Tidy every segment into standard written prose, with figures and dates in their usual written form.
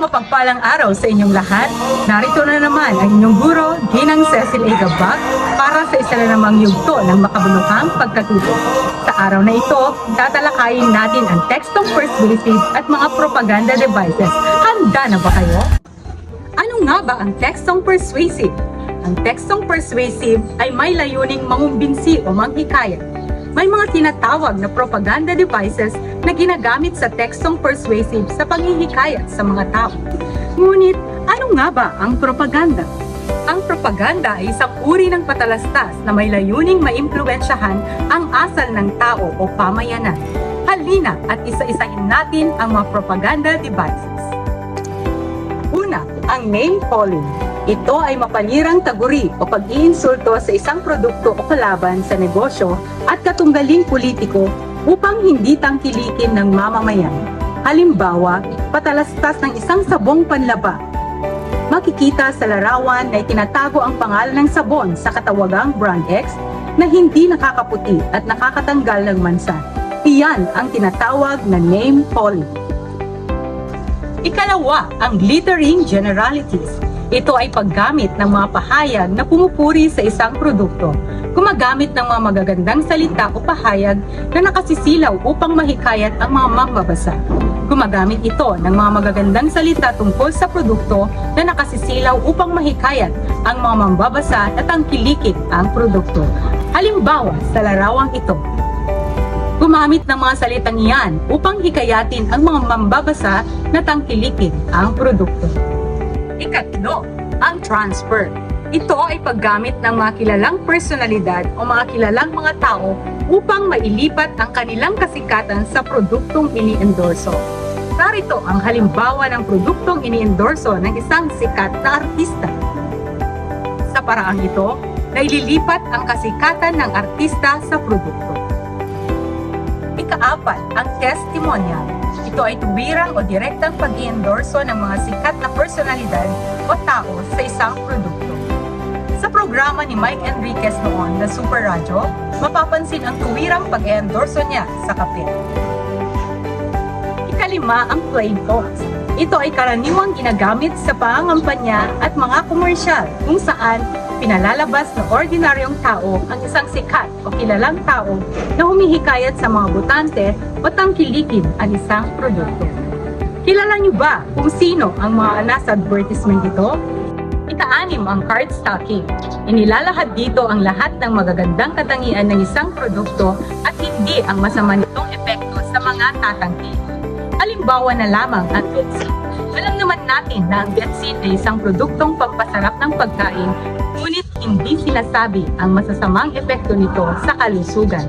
Mapagpalang araw sa inyong lahat. Narito na naman ang inyong guro, Ginang Cecil A. Gabag, para sa isa na namang yugto ng makabuluhang pagkatuto. Sa araw na ito, tatalakayin natin ang tekstong persuasive at mga propaganda devices. Handa na ba kayo? Ano nga ba ang tekstong persuasive? Ang tekstong persuasive ay may layuning mangumbinsi o manghikayat. May mga tinatawag na propaganda devices na ginagamit sa tekstong persuasive sa panghihikayat sa mga tao. Ngunit, ano nga ba ang propaganda? Ang propaganda ay isang uri ng patalastas na may layuning maimpluwensyahan ang asal ng tao o pamayanan. Halina at isa-isahin natin ang mga propaganda devices. Una, ang name calling. Ito ay mapanirang taguri o pag-iinsulto sa isang produkto o kalaban sa negosyo at katunggaling politiko upang hindi tangkilikin ng mamamayan. Halimbawa, patalastas ng isang sabong panlaba. Makikita sa larawan na itinatago ang pangalan ng sabon sa katawagang brand X na hindi nakakaputi at nakakatanggal ng mansa. Iyan ang tinatawag na name calling. Ikalawa, ang glittering generalities. Ito ay paggamit ng mga pahayag na pumupuri sa isang produkto. Gumagamit ng mga magagandang salita o pahayag na nakasisilaw upang mahikayat ang mga mambabasa. Gumagamit ito ng mga magagandang salita tungkol sa produkto na nakasisilaw upang mahikayat ang mga mambabasa na tangkilikin ang produkto. Halimbawa, sa larawang ito, gumamit ng mga salitang iyan upang hikayatin ang mga mambabasa na tangkilikin ang produkto. Ikatlo, ang transfer. Ito ay paggamit ng mga kilalang personalidad o mga kilalang mga tao upang mailipat ang kanilang kasikatan sa produktong ini-endorso. Narito ang halimbawa ng produktong ini-endorso ng isang sikat na artista. Sa paraang ito, naililipat ang kasikatan ng artista sa produkto. Ikaapat, ang testimonial. Ito ay tuwirang o direktang pag-i-endorso ng mga sikat na personalidad o tao sa isang produkto. Sa programa ni Mike Enriquez noon na Super Radyo, mapapansin ang tuwirang pag-i-endorso niya sa kape. Ikalima, ang plain text. Ito ay karaniwang ginagamit sa pangangampanya at mga komersyal kung saan pinalalabas ng ordinaryong tao ang isang sikat o kilalang tao na humihikayat sa mga botante o tangkilikin ang isang produkto. Kilala niyo ba kung sino ang mga nasa advertisement ito? Ika-anim, ang card stocking. Inilalahad dito ang lahat ng magagandang katangian ng isang produkto at hindi ang masama nitong epekto sa mga tatangki. Halimbawa na lamang ang Betsin. Alam naman natin na ang Betsin ay isang produktong pampasarap ng pagkain, ngunit hindi sinasabi ang masasamang epekto nito sa kalusugan.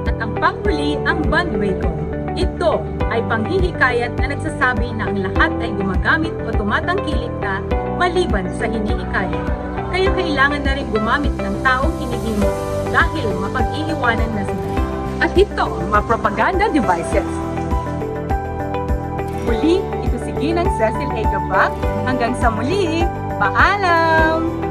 At ang panghuli, ang bandwagon. Ito ay panghihikayat na nagsasabi na ang lahat ay gumagamit o tumatangkilik na maliban sa hinihikayat. Kaya kailangan na rin gumamit ng taong hinihimo dahil mapag-iiwanan na sila. At ito ang mga propaganda devices. Muli, ito si Ginang Cecil A. Gabag. Hanggang sa muli, paalam!